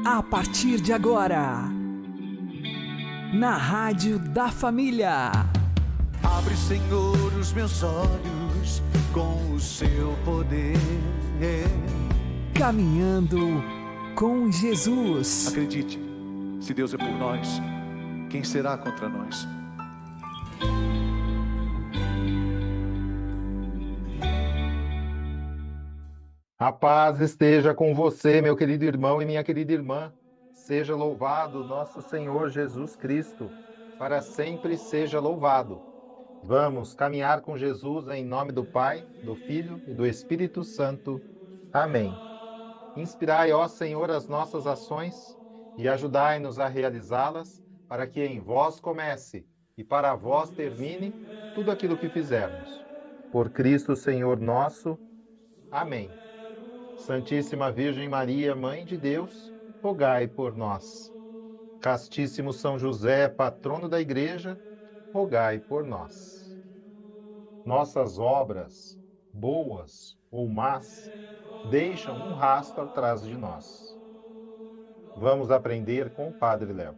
A partir de agora, na Rádio da Família. Abre, Senhor, os meus olhos com o seu poder. Caminhando com Jesus. Acredite, se Deus é por nós, quem será contra nós? A paz esteja com você, meu querido irmão e minha querida irmã. Seja louvado nosso Senhor Jesus Cristo, para sempre seja louvado. Vamos caminhar com Jesus em nome do Pai, do Filho e do Espírito Santo. Amém. Inspirai, ó Senhor, as nossas ações e ajudai-nos a realizá-las, para que em vós comece e para vós termine tudo aquilo que fizermos. Por Cristo, Senhor nosso. Amém. Santíssima Virgem Maria, Mãe de Deus, rogai por nós. Castíssimo São José, patrono da Igreja, rogai por nós. Nossas obras, boas ou más, deixam um rastro atrás de nós. Vamos aprender com o Padre Léo.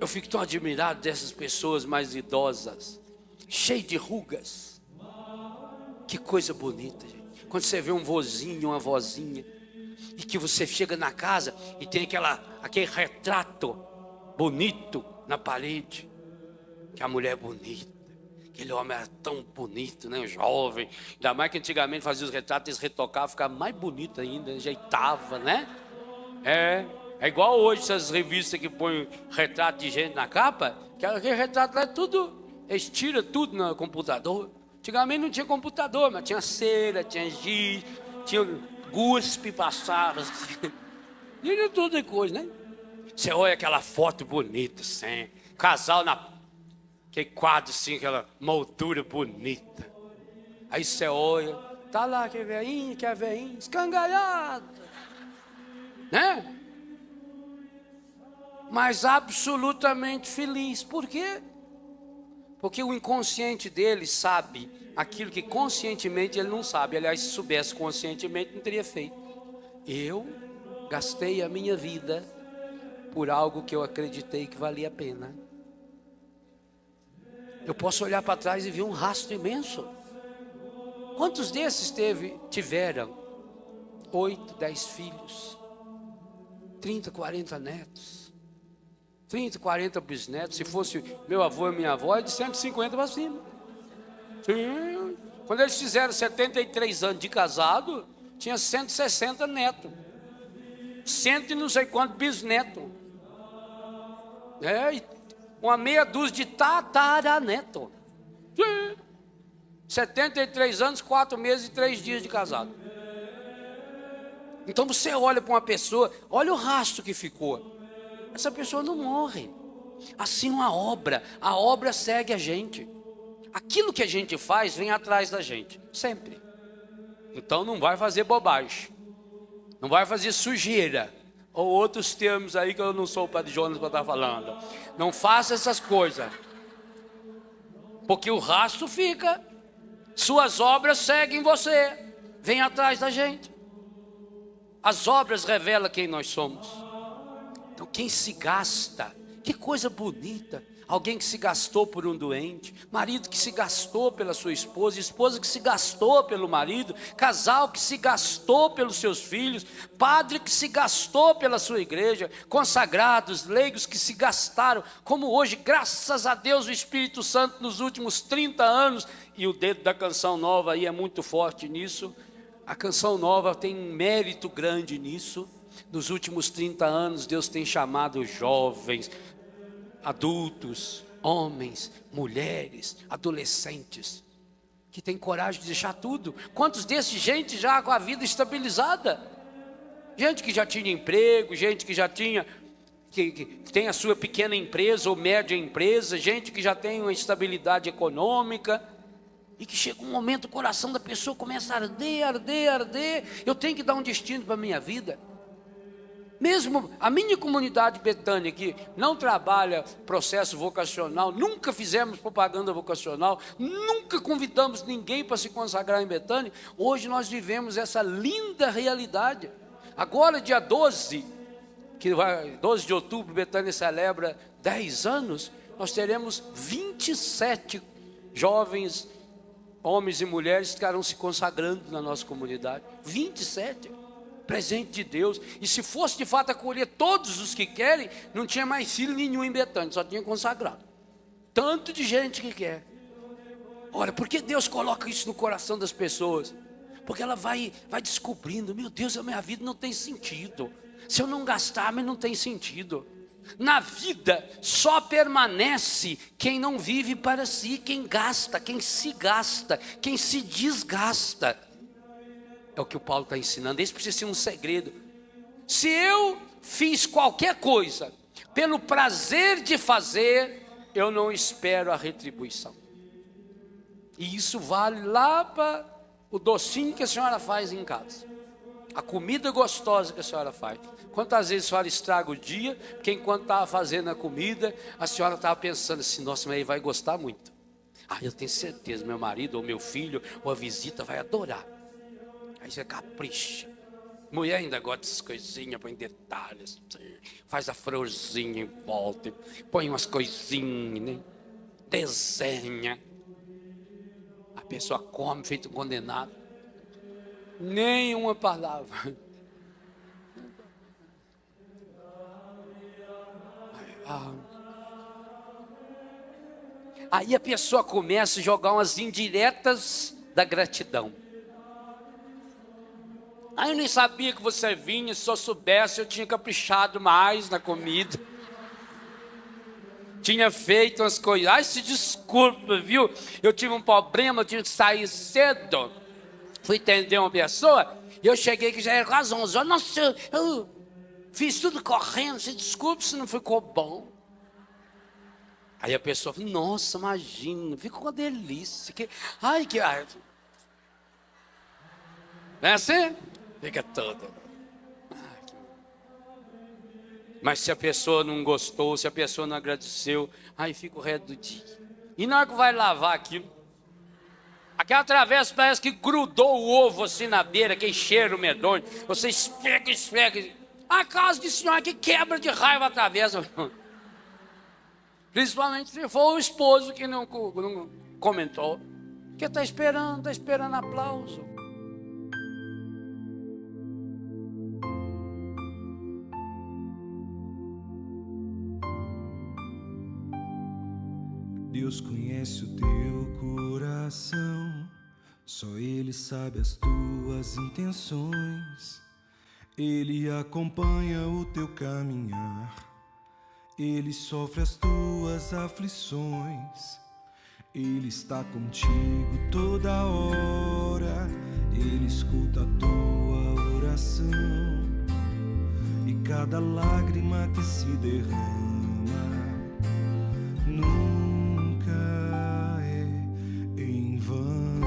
Eu fico tão admirado dessas pessoas mais idosas, cheias de rugas. Que coisa bonita, gente. Quando você vê um vozinho, uma vozinha, e que você chega na casa e tem aquele retrato bonito na parede, que a mulher é bonita, aquele homem era tão bonito, né, jovem, ainda mais que antigamente fazia os retratos, eles retocavam, ficava mais bonito ainda, ajeitava, né? É igual hoje essas revistas que põem retrato de gente na capa, que aquele retrato lá é tudo, eles tiram tudo no computador. Antigamente não tinha computador, mas tinha cera, tinha giz, tinha guspe passado, tinha tudo coisa, né? Você olha aquela foto bonita, assim, casal aquele quadro assim, aquela moldura bonita. Aí você olha, tá lá que a velhinha, escangalhada, né? Mas absolutamente feliz. Por quê? Porque o inconsciente dele sabe aquilo que conscientemente ele não sabe. Aliás, se soubesse conscientemente, não teria feito. Eu gastei a minha vida por algo que eu acreditei que valia a pena. Eu posso olhar para trás e ver um rastro imenso. Quantos desses tiveram 8, 10 filhos, 30, 40 netos, 30, 40 bisnetos? Se fosse meu avô e minha avó, é de 150 para cima. Sim. Quando eles fizeram 73 anos de casado, tinha 160 netos. 100 e não sei quantos bisnetos. E uma meia dúzia de tataraneto. Sim. 73 anos, 4 meses e 3 dias de casado. Então você olha para uma pessoa, olha o rastro que ficou. Essa pessoa não morre. Assim a obra segue a gente. Aquilo que a gente faz vem atrás da gente, sempre. Então não vai fazer bobagem, não vai fazer sujeira, ou outros termos aí que eu não sou o Padre Jonas para estar falando. Não faça essas coisas, porque o rastro fica. Suas obras seguem você, vem atrás da gente. As obras revelam quem nós somos. Então quem se gasta, que coisa bonita. Alguém que se gastou por um doente, marido que se gastou pela sua esposa, esposa que se gastou pelo marido, casal que se gastou pelos seus filhos, padre que se gastou pela sua igreja, consagrados, leigos que se gastaram, como hoje, graças a Deus, o Espírito Santo nos últimos 30 anos, e o dedo da Canção Nova aí é muito forte nisso. A Canção Nova tem um mérito grande nisso. Nos últimos 30 anos, Deus tem chamado jovens, adultos, homens, mulheres, adolescentes, que têm coragem de deixar tudo. Quantos desses, gente já com a vida estabilizada? Gente que já tinha emprego, gente que já tinha, que tem a sua pequena empresa ou média empresa, gente que já tem uma estabilidade econômica, e que chega um momento, o coração da pessoa começa a arder, arder, arder. Eu tenho que dar um destino para a minha vida. Mesmo a minha comunidade Betânia, que não trabalha processo vocacional, nunca fizemos propaganda vocacional, nunca convidamos ninguém para se consagrar em Betânia, hoje nós vivemos essa linda realidade. Agora, dia 12 que vai, 12 de outubro, Betânia celebra 10 anos, nós teremos 27 jovens, homens e mulheres que estarão se consagrando na nossa comunidade. 27, presente de Deus. E se fosse de fato acolher todos os que querem, não tinha mais filho nenhum em Betânia, só tinha consagrado. Tanto de gente que quer. Olha, por que Deus coloca isso no coração das pessoas? Porque ela vai descobrindo, meu Deus, a minha vida não tem sentido. Se eu não gastar, mas não tem sentido. Na vida só permanece quem não vive para si, quem gasta, quem se desgasta. É o que o Paulo está ensinando. Esse precisa ser um segredo. Se eu fiz qualquer coisa pelo prazer de fazer, eu não espero a retribuição. E isso vale lá para o docinho que a senhora faz em casa, a comida gostosa que a senhora faz. Quantas vezes a senhora estraga o dia, porque enquanto estava fazendo a comida, a senhora estava pensando assim, nossa, mas ele vai gostar muito. Eu tenho certeza, meu marido, ou meu filho, ou a visita vai adorar. Aí você capricha. Mulher ainda gosta dessas coisinhas, põe detalhes, faz a florzinha em volta, põe umas coisinhas, né? Desenha. A pessoa come feito um condenado. Nenhuma palavra. Aí a pessoa começa a jogar umas indiretas da gratidão. Eu nem sabia que você vinha, se eu soubesse eu tinha caprichado mais na comida. Tinha feito umas coisas. Se desculpa, viu? Eu tive um problema, eu tinha que sair cedo. Fui atender uma pessoa e eu cheguei que já era quase 11 horas. Nossa, eu fiz tudo correndo, se desculpe se não ficou bom. Aí a pessoa falou, nossa, imagina, ficou uma delícia. Não é assim? Fica toda. Mas se a pessoa não gostou, se a pessoa não agradeceu, aí fica o resto do dia. E na hora que vai lavar aquilo, aquela travessa parece que grudou o ovo assim na beira, aquele cheiro medonho. Você esfrega. A casa de senhora que quebra de raiva a travessa. Principalmente se for o esposo que não comentou. Porque está esperando aplauso. Deus conhece o teu coração, só Ele sabe as tuas intenções. Ele acompanha o teu caminhar, Ele sofre as tuas aflições. Ele está contigo toda hora, Ele escuta a tua oração. E cada lágrima que se derrama nunca é em vão.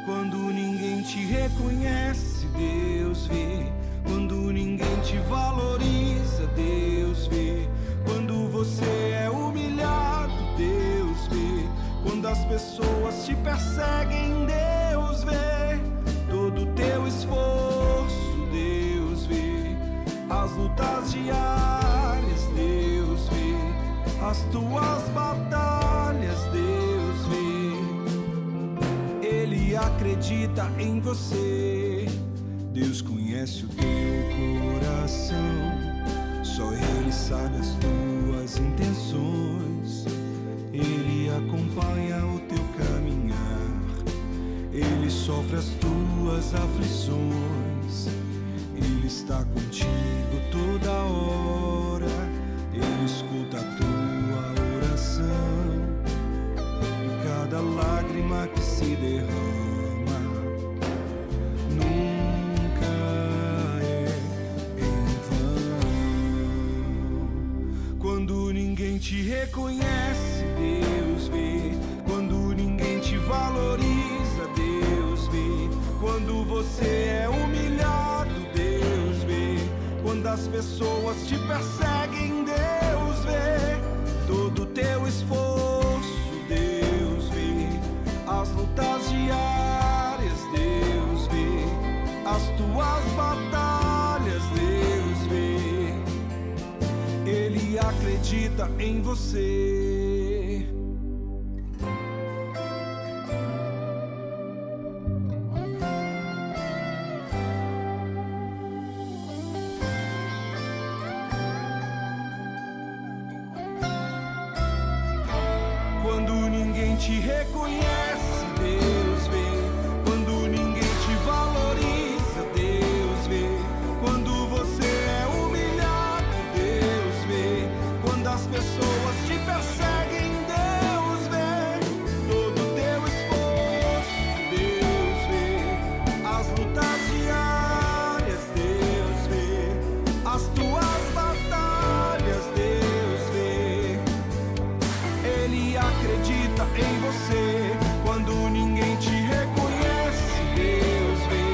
Quando ninguém te reconhece, Deus vê. Quando ninguém te valoriza, Deus vê. Quando você é humilhado, Deus vê. Quando as pessoas te perseguem, Deus vê. Todo teu esforço, Deus vê. As lutas diárias, Deus vê. As tuas batalhas, Deus vê. Ele acredita em você. Deus conhece o teu coração, só Ele sabe as tuas intenções. Ele acompanha o teu caminhar, Ele sofre as tuas aflições. Ele está contigo toda hora, Ele escuta a tua oração. E cada lágrima que se derrama nunca é em vão. Quando ninguém te reconhece, Deus vê. Quando ninguém te valoriza, Deus vê. Quando você é humilhado, Deus vê. Quando as pessoas te perseguem, Deus vê. Todo teu esforço, Deus vê. As lutas diárias, Deus acredita em você. Quando ninguém te reconhece, Deus vê. Quando ninguém te valoriza, Deus vê. Quando você é humilhado, Deus vê. Quando as pessoas te perseguem, Deus vê. Todo teu esforço, Deus vê. As lutas diárias, Deus vê. As tuas batalhas, Deus vê. Ele acredita em você. Quando ninguém te reconhece, Deus vê.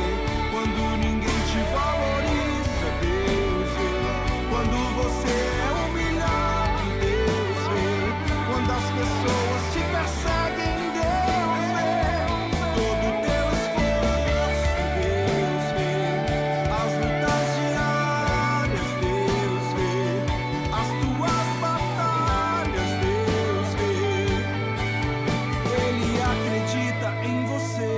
Quando ninguém te valoriza, Deus vê. Quando você é humilhado, Deus vê. Quando as pessoas te perseguem, Deus vê. Todo teu esforço, Deus vê. As lutas diárias, Deus vê. As tuas batalhas, Deus vê. Ele acredita em você.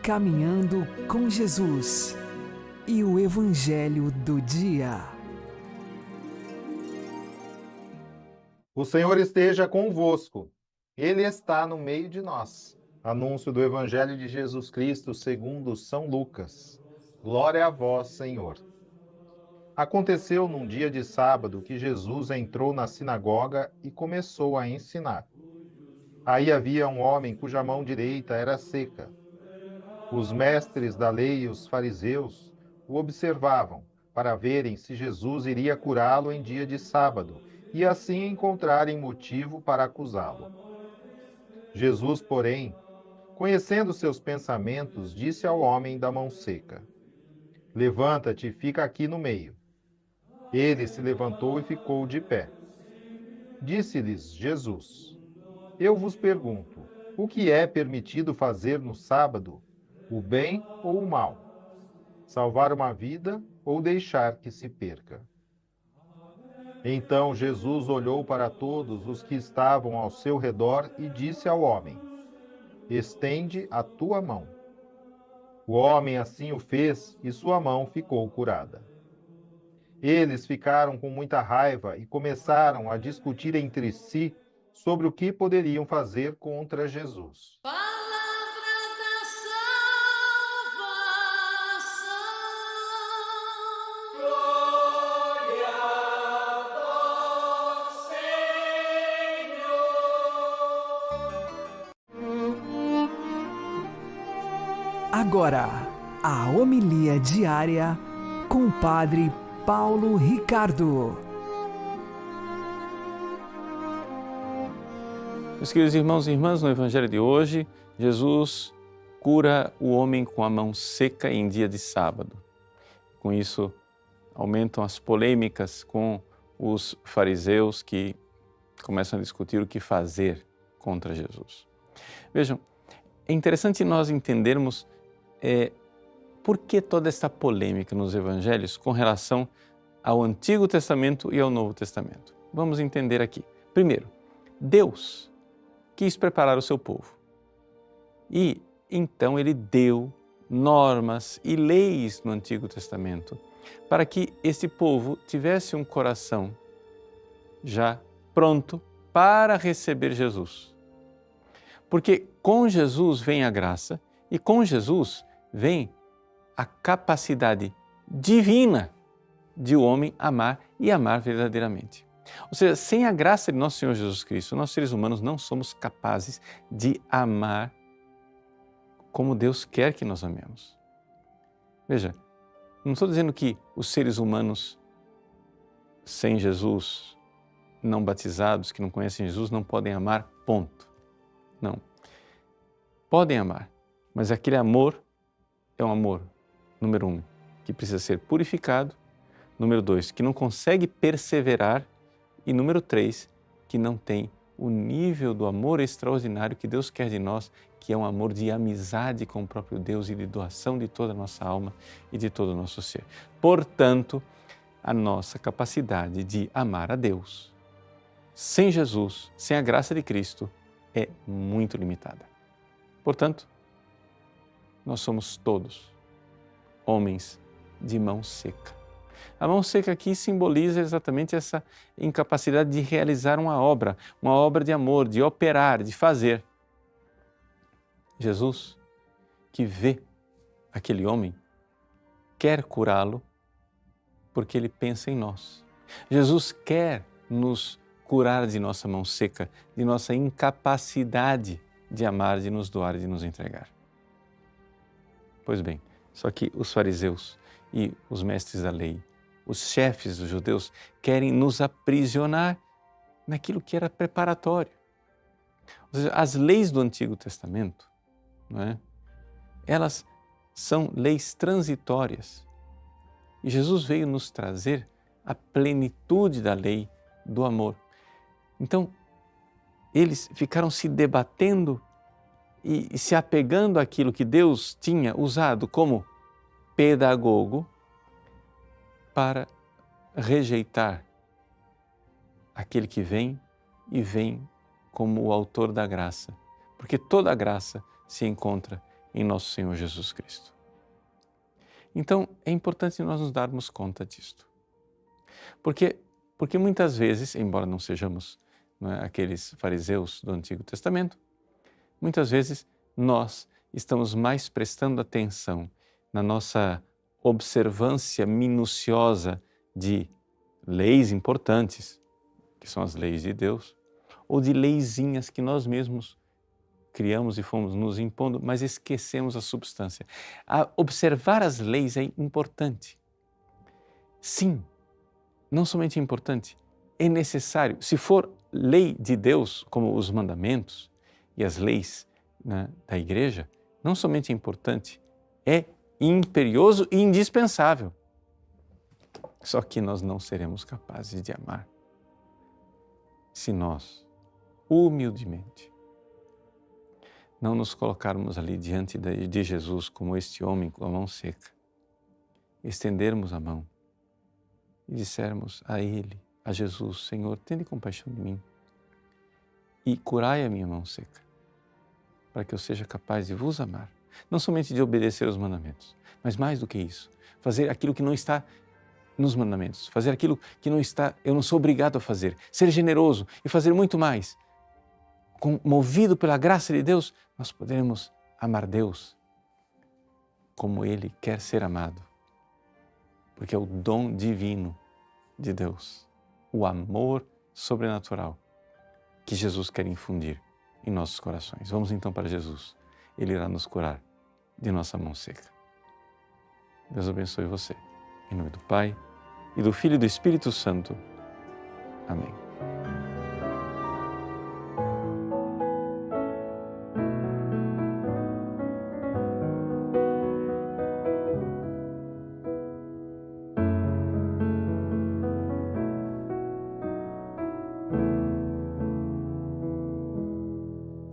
Caminhando com Jesus e o Evangelho do Dia. O Senhor esteja convosco. Ele está no meio de nós. Anúncio do Evangelho de Jesus Cristo segundo São Lucas. Glória a vós, Senhor. Aconteceu num dia de sábado que Jesus entrou na sinagoga e começou a ensinar. Aí havia um homem cuja mão direita era seca. Os mestres da lei e os fariseus o observavam para verem se Jesus iria curá-lo em dia de sábado e assim encontrarem motivo para acusá-lo. Jesus, porém, conhecendo seus pensamentos, disse ao homem da mão seca: Levanta-te e fica aqui no meio. Ele se levantou e ficou de pé. Disse-lhes Jesus: Eu vos pergunto, o que é permitido fazer no sábado, o bem ou o mal? Salvar uma vida ou deixar que se perca? Então Jesus olhou para todos os que estavam ao seu redor e disse ao homem: Estende a tua mão. O homem assim o fez e sua mão ficou curada. Eles ficaram com muita raiva e começaram a discutir entre si sobre o que poderiam fazer contra Jesus. Palavra da salvação. Glória ao Senhor. Agora, a homilia diária com o Padre Paulo Ricardo. Meus queridos irmãos e irmãs, no Evangelho de hoje, Jesus cura o homem com a mão seca em dia de sábado. Com isso, aumentam as polêmicas com os fariseus que começam a discutir o que fazer contra Jesus. Vejam, é interessante nós entendermos por que toda esta polêmica nos Evangelhos com relação ao Antigo Testamento e ao Novo Testamento. Vamos entender aqui. Primeiro, Deus quis preparar o seu povo. E então ele deu normas e leis no Antigo Testamento para que esse povo tivesse um coração já pronto para receber Jesus. Porque com Jesus vem a graça e com Jesus vem a capacidade divina de o homem amar e amar verdadeiramente. Ou seja, sem a graça de nosso Senhor Jesus Cristo, nós seres humanos não somos capazes de amar como Deus quer que nós amemos. Veja, não estou dizendo que os seres humanos sem Jesus, não batizados, que não conhecem Jesus, não podem amar, ponto. Não. Podem amar, mas aquele amor é um amor, número 1, que precisa ser purificado, número 2, que não consegue perseverar, e número 3, que não tem o nível do amor extraordinário que Deus quer de nós, que é um amor de amizade com o próprio Deus e de doação de toda a nossa alma e de todo o nosso ser. Portanto, a nossa capacidade de amar a Deus sem Jesus, sem a graça de Cristo, é muito limitada. Portanto, nós somos todos homens de mão seca. A mão seca aqui simboliza exatamente essa incapacidade de realizar uma obra de amor, de operar, de fazer. Jesus, que vê aquele homem, quer curá-lo porque ele pensa em nós. Jesus quer nos curar de nossa mão seca, de nossa incapacidade de amar, de nos doar e de nos entregar. Pois bem, só que os fariseus e os mestres da lei, os chefes dos judeus, querem nos aprisionar naquilo que era preparatório. Ou seja, as leis do Antigo Testamento, não é? Elas são leis transitórias. E Jesus veio nos trazer a plenitude da lei do amor. Então, eles ficaram se debatendo e se apegando àquilo que Deus tinha usado como pedagogo para rejeitar aquele que vem e vem como o autor da graça, porque toda a graça se encontra em nosso Senhor Jesus Cristo. Então, é importante nós nos darmos conta disto. Porque muitas vezes, embora não sejamos aqueles fariseus do Antigo Testamento, muitas vezes nós estamos mais prestando atenção na nossa observância minuciosa de leis importantes, que são as leis de Deus, ou de leizinhas que nós mesmos criamos e fomos nos impondo, mas esquecemos a substância. Observar as leis é importante. Sim, não somente é importante, é necessário. Se for lei de Deus, como os mandamentos e as leis, né, da igreja, não somente é importante, é imperioso e indispensável. Só que nós não seremos capazes de amar se nós, humildemente, não nos colocarmos ali diante de Jesus como este homem com a mão seca, estendermos a mão e dissermos a Ele, a Jesus: Senhor, tende compaixão de mim e curai a minha mão seca, para que eu seja capaz de vos amar, não somente de obedecer os mandamentos, mas mais do que isso, fazer aquilo que não está nos mandamentos, fazer aquilo que não está, eu não sou obrigado a fazer, ser generoso e fazer muito mais. Movido pela graça de Deus, nós poderemos amar Deus como Ele quer ser amado, porque é o dom divino de Deus, o amor sobrenatural que Jesus quer infundir em nossos corações. Vamos então para Jesus, Ele irá nos curar de nossa mão seca. Deus abençoe você. Em nome do Pai, e do Filho e do Espírito Santo. Amém.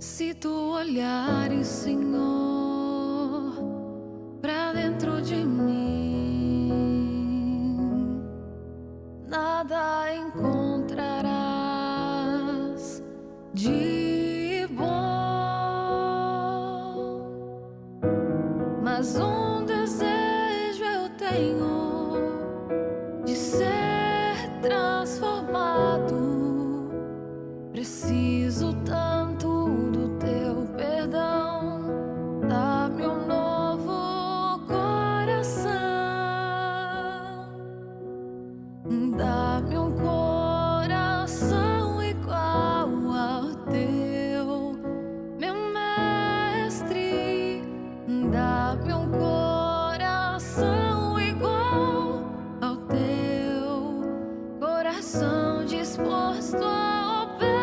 Se tu olhares, Senhor, pra dentro de mim, nada encontrarás de bom, mas um desejo eu tenho de ser transformado. Preciso tanto do teu perdão, dá-me um novo coração, dá-me um coração igual ao teu, meu mestre, dá-me um coração igual ao teu, coração disposto a obedecer.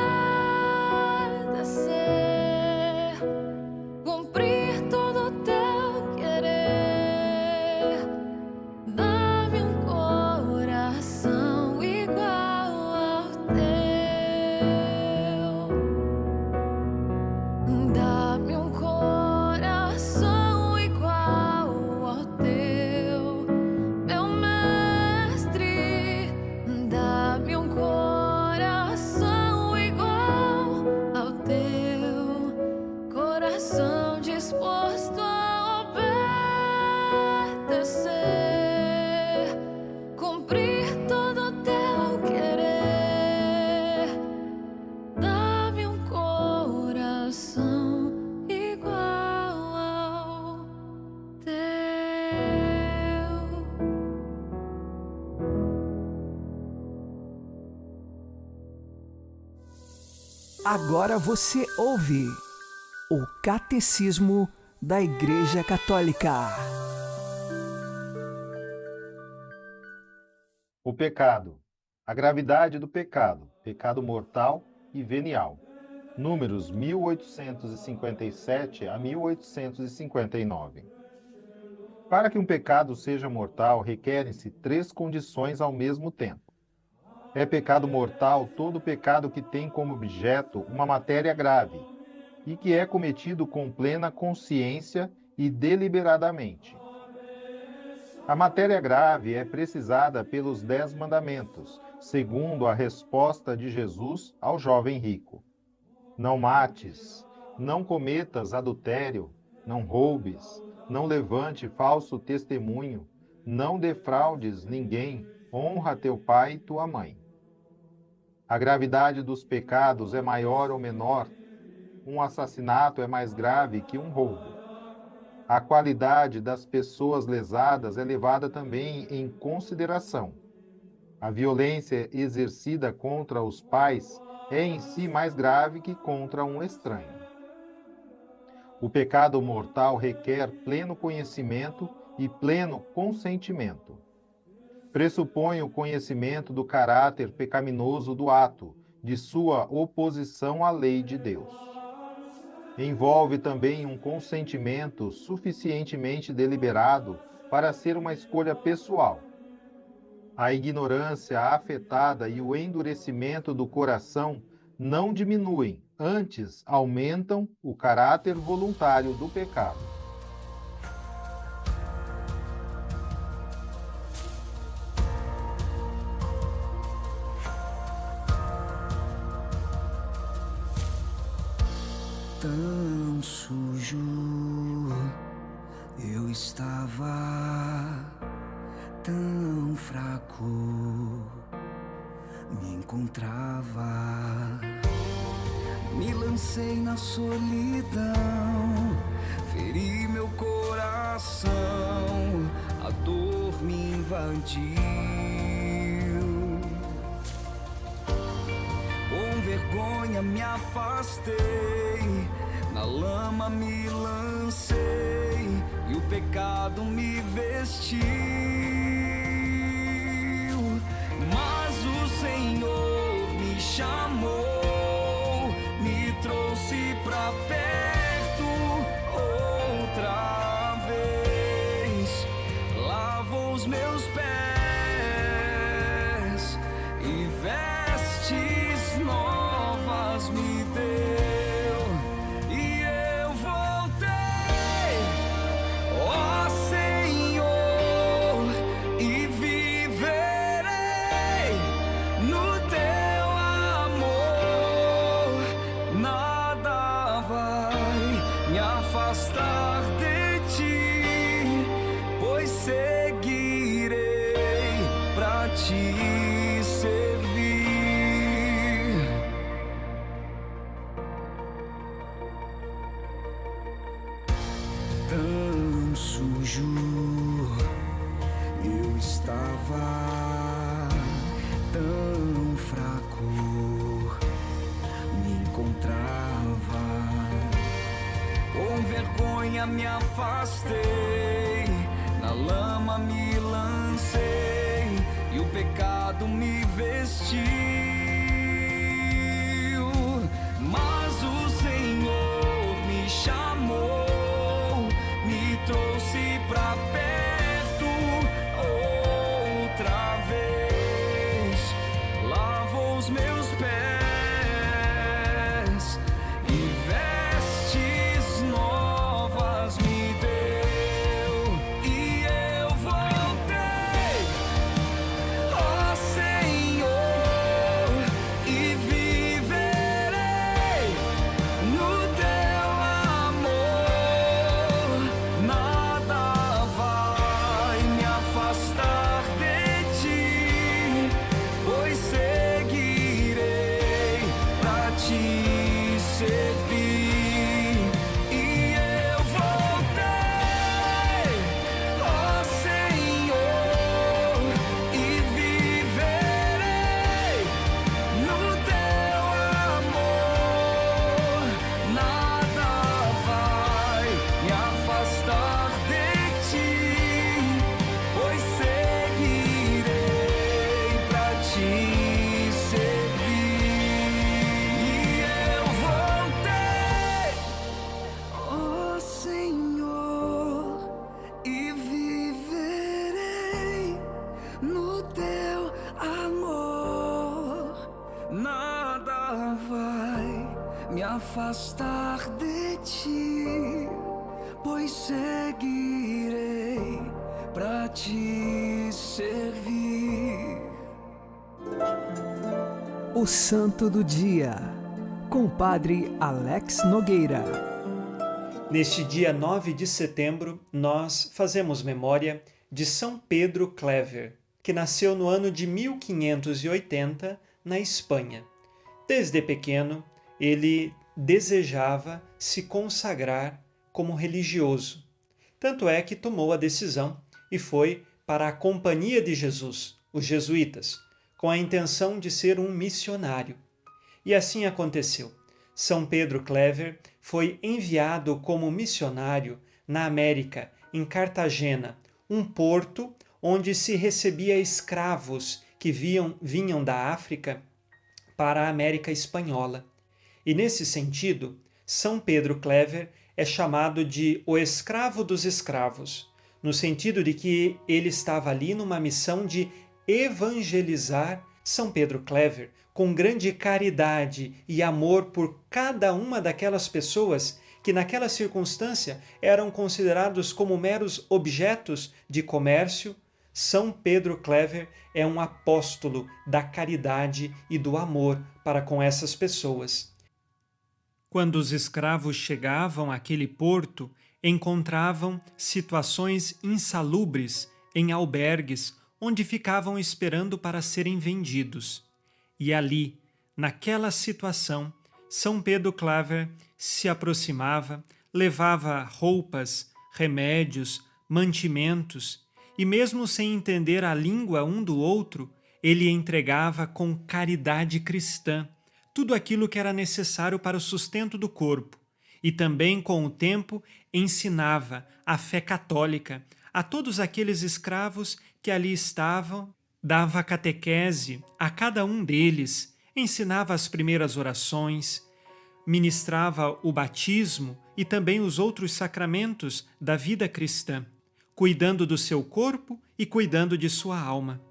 Agora você ouve o Catecismo da Igreja Católica. O pecado. A gravidade do pecado. Pecado mortal e venial. Números 1857 a 1859. Para que um pecado seja mortal, requerem-se 3 condições ao mesmo tempo. É pecado mortal todo pecado que tem como objeto uma matéria grave e que é cometido com plena consciência e deliberadamente. A matéria grave é precisada pelos 10 mandamentos, segundo a resposta de Jesus ao jovem rico. Não mates, não cometas adultério, não roubes, não levante falso testemunho, não defraudes ninguém, honra teu pai e tua mãe. A gravidade dos pecados é maior ou menor. Um assassinato é mais grave que um roubo. A qualidade das pessoas lesadas é levada também em consideração. A violência exercida contra os pais é em si mais grave que contra um estranho. O pecado mortal requer pleno conhecimento e pleno consentimento. Pressupõe o conhecimento do caráter pecaminoso do ato, de sua oposição à lei de Deus. Envolve também um consentimento suficientemente deliberado para ser uma escolha pessoal. A ignorância afetada e o endurecimento do coração não diminuem, antes aumentam o caráter voluntário do pecado. Tão sujo eu estava, tão fraco me encontrava. Me lancei na solidão, feri meu coração, a dor me invadiu. Com vergonha me afastei, na lama me lancei e o pecado me vestiu. Mas o Senhor me chamou, me trouxe pra perto outra vez, lavou os meus pés e vestes novas me deu, e eu voltei, ó Senhor, e viverei no teu amor. Nada vai me afastar de ti, pois seguirei pra ti servir. Tão sujo eu estava, tão fraco me encontrava. Com vergonha me afastei, na lama me lancei e o pecado me vestiu. Mas o Senhor me chamou, me trouxe pra perto outra vez, lavou os meus pés e vestes novas me deu, e eu voltei, ó Senhor, afastar de ti, pois seguirei para te servir. O Santo do Dia, com o Padre Alex Nogueira. Neste dia 9 de setembro, nós fazemos memória de São Pedro Clever, que nasceu no ano de 1580 na Espanha. Desde pequeno, ele desejava se consagrar como religioso. Tanto é que tomou a decisão e foi para a Companhia de Jesus, os jesuítas, com a intenção de ser um missionário. E assim aconteceu. São Pedro Clever foi enviado como missionário na América, em Cartagena, um porto onde se recebia escravos que vinham da África para a América Espanhola. E nesse sentido, São Pedro Clever é chamado de o escravo dos escravos, no sentido de que ele estava ali numa missão de evangelizar. São Pedro Clever, com grande caridade e amor por cada uma daquelas pessoas que naquela circunstância eram considerados como meros objetos de comércio, São Pedro Clever é um apóstolo da caridade e do amor para com essas pessoas. Quando os escravos chegavam àquele porto, encontravam situações insalubres em albergues onde ficavam esperando para serem vendidos. E ali, naquela situação, São Pedro Clever se aproximava, levava roupas, remédios, mantimentos, e mesmo sem entender a língua um do outro, ele entregava com caridade cristã tudo aquilo que era necessário para o sustento do corpo, e também, com o tempo, ensinava a fé católica a todos aqueles escravos que ali estavam, dava catequese a cada um deles, ensinava as primeiras orações, ministrava o batismo e também os outros sacramentos da vida cristã, cuidando do seu corpo e cuidando de sua alma.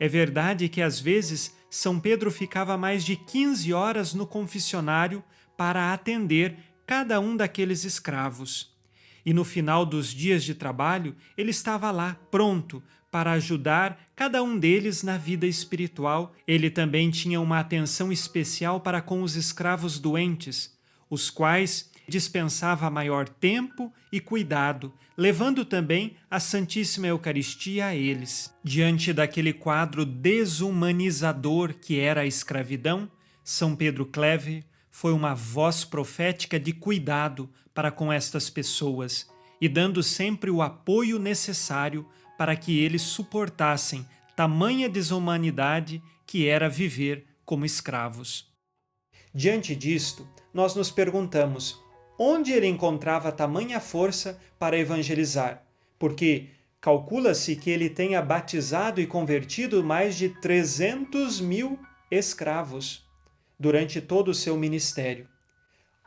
É verdade que às vezes São Pedro ficava mais de 15 horas no confessionário para atender cada um daqueles escravos. E no final dos dias de trabalho, ele estava lá, pronto para ajudar cada um deles na vida espiritual. Ele também tinha uma atenção especial para com os escravos doentes, os quais dispensava maior tempo e cuidado, levando também a Santíssima Eucaristia a eles. Diante daquele quadro desumanizador que era a escravidão, São Pedro Clever foi uma voz profética de cuidado para com estas pessoas e dando sempre o apoio necessário para que eles suportassem tamanha desumanidade que era viver como escravos. Diante disto, nós nos perguntamos onde ele encontrava tamanha força para evangelizar, porque calcula-se que ele tenha batizado e convertido mais de 300.000 escravos durante todo o seu ministério.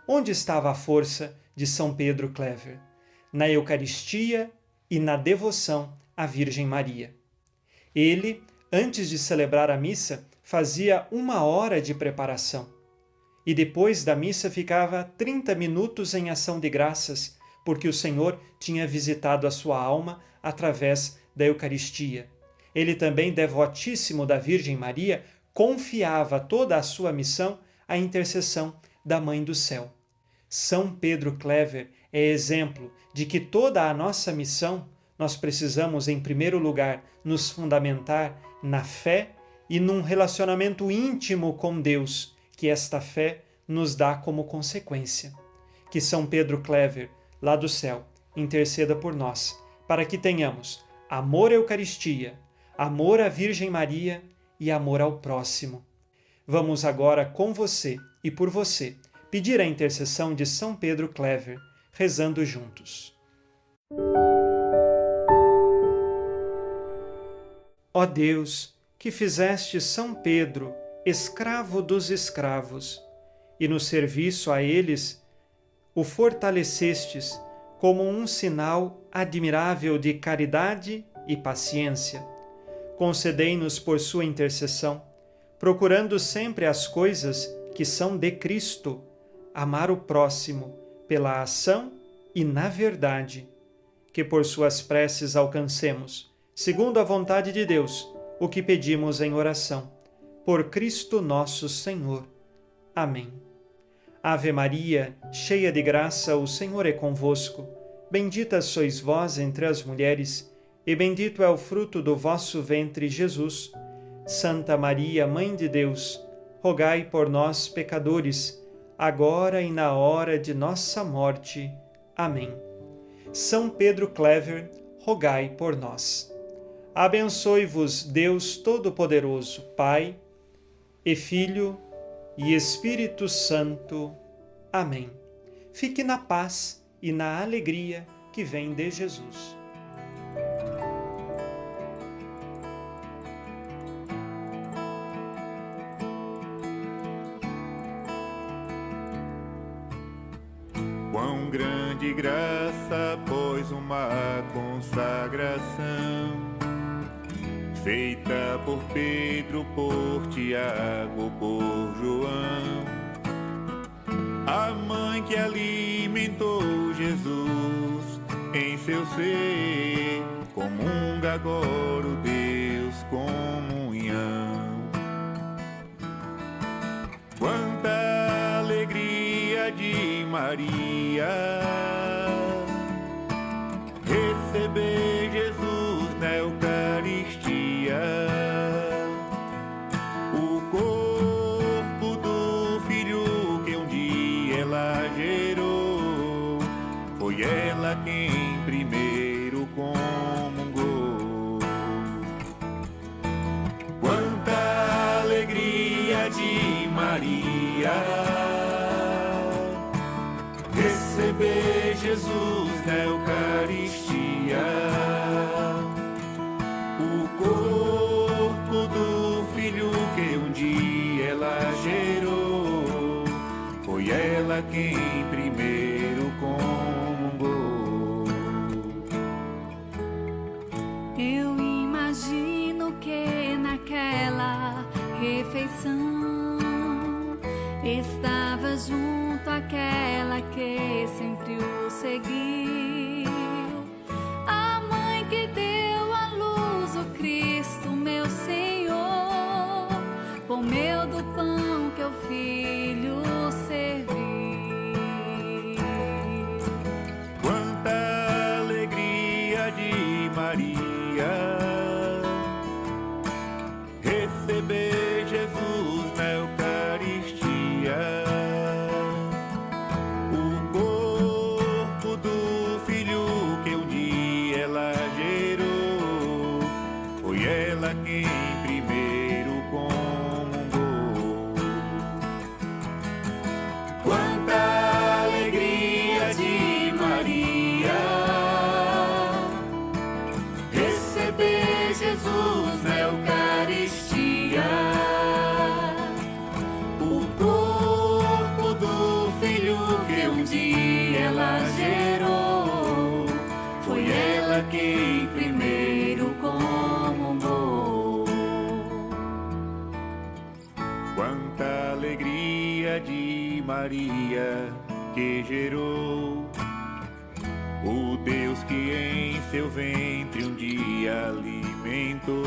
Onde estava a força de São Pedro Clever? Na Eucaristia e na devoção à Virgem Maria. Ele, antes de celebrar a missa, fazia 1 hora de preparação. E depois da missa ficava 30 minutos em ação de graças, porque o Senhor tinha visitado a sua alma através da Eucaristia. Ele também, devotíssimo da Virgem Maria, confiava toda a sua missão à intercessão da Mãe do Céu. São Pedro Clever é exemplo de que toda a nossa missão nós precisamos, em primeiro lugar, nos fundamentar na fé e num relacionamento íntimo com Deus, que esta fé nos dá como consequência. Que São Pedro Clever, lá do céu, interceda por nós, para que tenhamos amor à Eucaristia, amor à Virgem Maria e amor ao próximo. Vamos agora com você e por você pedir a intercessão de São Pedro Clever, rezando juntos. Ó Deus, que fizeste São Pedro escravo dos escravos, e no serviço a eles o fortalecestes como um sinal admirável de caridade e paciência. Concedei-nos por sua intercessão, procurando sempre as coisas que são de Cristo, amar o próximo pela ação e na verdade. Que por suas preces alcancemos, segundo a vontade de Deus, o que pedimos em oração. Por Cristo nosso Senhor. Amém. Ave Maria, cheia de graça, o Senhor é convosco. Bendita sois vós entre as mulheres, e bendito é o fruto do vosso ventre, Jesus. Santa Maria, Mãe de Deus, rogai por nós, pecadores, agora e na hora de nossa morte. Amém. São Pedro Clever, rogai por nós. Abençoe-vos Deus Todo-Poderoso, Pai e Filho e Espírito Santo. Amém. Fique na paz e na alegria que vem de Jesus. Quão grande graça após uma consagração, feita por Pedro, por Tiago, por João, a mãe que alimentou Jesus em seu ser, comunga agora o Deus comunhão. Quanta alegria de Maria receber Jesus na Eucaristia, o corpo do Filho que um dia ela gerou, foi ela quem primeiro comungou. Quanta alegria de Maria receber Jesus na Eucaristia, o corpo do Filho que um dia ela gerou, foi ela quem primeiro comungou. Eu imagino que naquela refeição estava junto àquela que sempre o seguiu, a mãe que deu à luz o Cristo, meu Senhor, comeu do pão que o Filho serviu. Quanta alegria de Maria receber Jesus na Eucaristia, o corpo do Filho que um dia ela gerou, foi ela quem primeiro comungou. Quanta alegria de Maria receber Jesus na Eucaristia, o corpo do Filho que um dia ela gerou, foi ela quem primeiro comungou. Quanta alegria de Maria que gerou o Deus que em seu ventre um dia alimentou,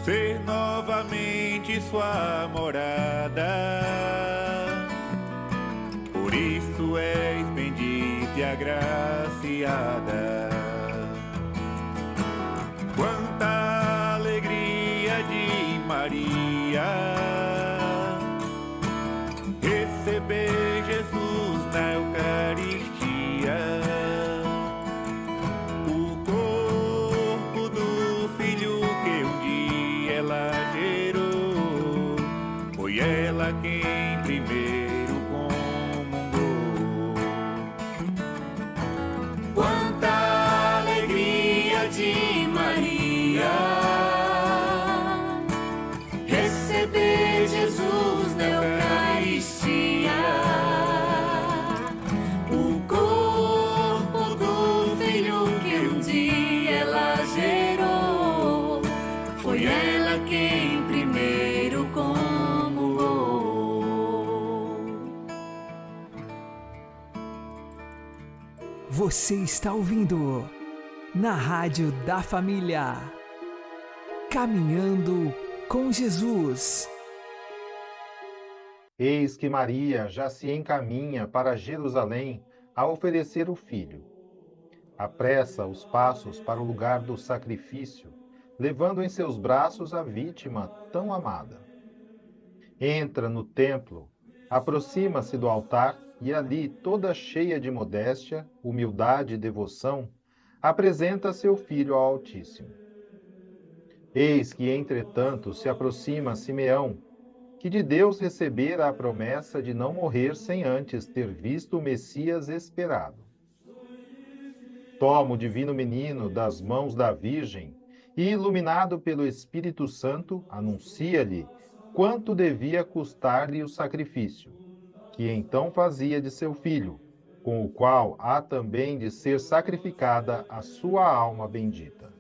ser novamente sua morada. Por isso és bendita e agraciada. Quanta alegria de Maria receber Jesus na Eucaristia, o corpo do Filho que um dia ela gerou, foi ela quem primeiro comungou. Quanta alegria de Maria receber Jesus na Eucaristia, o corpo do Filho que um dia ela gerou, foi ela quem primeiro comungou. Você está ouvindo na Rádio da Família. Caminhando com Jesus. Eis que Maria já se encaminha para Jerusalém a oferecer o filho. Apressa os passos para o lugar do sacrifício, levando em seus braços a vítima tão amada. Entra no templo, aproxima-se do altar e ali, toda cheia de modéstia, humildade e devoção, apresenta seu filho ao Altíssimo. Eis que, entretanto, se aproxima Simeão, que de Deus recebera a promessa de não morrer sem antes ter visto o Messias esperado. Toma o divino menino das mãos da Virgem e, iluminado pelo Espírito Santo, anuncia-lhe quanto devia custar-lhe o sacrifício, que então fazia de seu filho, com o qual há também de ser sacrificada a sua alma bendita.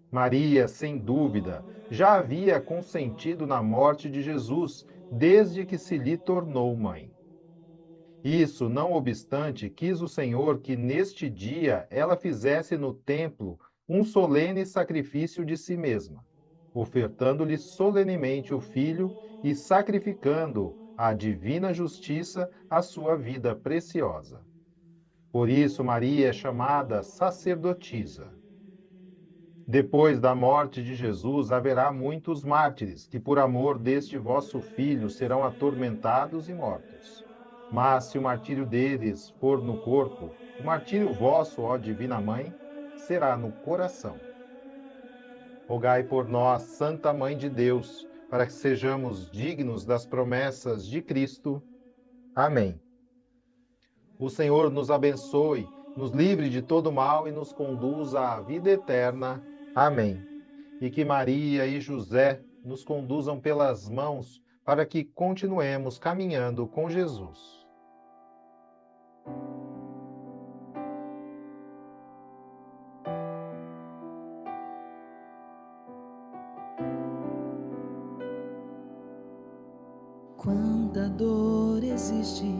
Maria, sem dúvida, já havia consentido na morte de Jesus desde que se lhe tornou mãe. Isso, não obstante, quis o Senhor que neste dia ela fizesse no templo um solene sacrifício de si mesma, ofertando-lhe solenemente o filho e sacrificando à divina justiça a sua vida preciosa. Por isso Maria é chamada sacerdotisa. Depois da morte de Jesus, haverá muitos mártires que, por amor deste vosso Filho, serão atormentados e mortos. Mas se o martírio deles for no corpo, o martírio vosso, ó Divina Mãe, será no coração. Rogai por nós, Santa Mãe de Deus, para que sejamos dignos das promessas de Cristo. Amém. O Senhor nos abençoe, nos livre de todo mal e nos conduza à vida eterna. Amém. E que Maria e José nos conduzam pelas mãos para que continuemos caminhando com Jesus. Quanta dor existe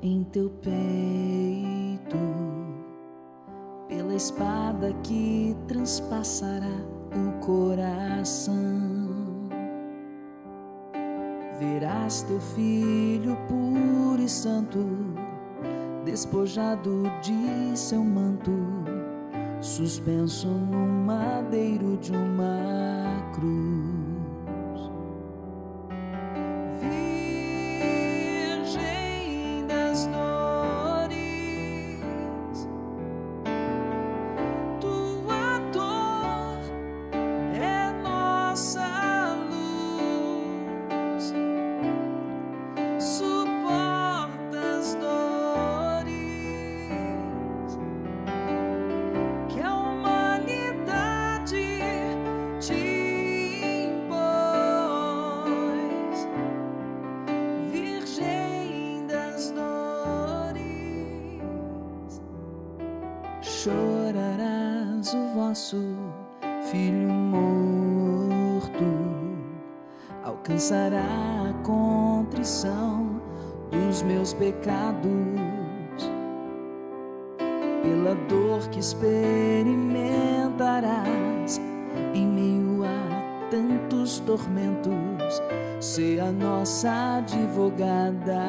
em teu peito, pela espada que transpassará o coração. Verás teu filho puro e santo, despojado de seu manto, suspenso no madeiro de uma cruz. Chorarás o vosso filho morto, alcançará a contrição dos meus pecados, pela dor que experimentarás em meio a tantos tormentos, se a nossa advogada.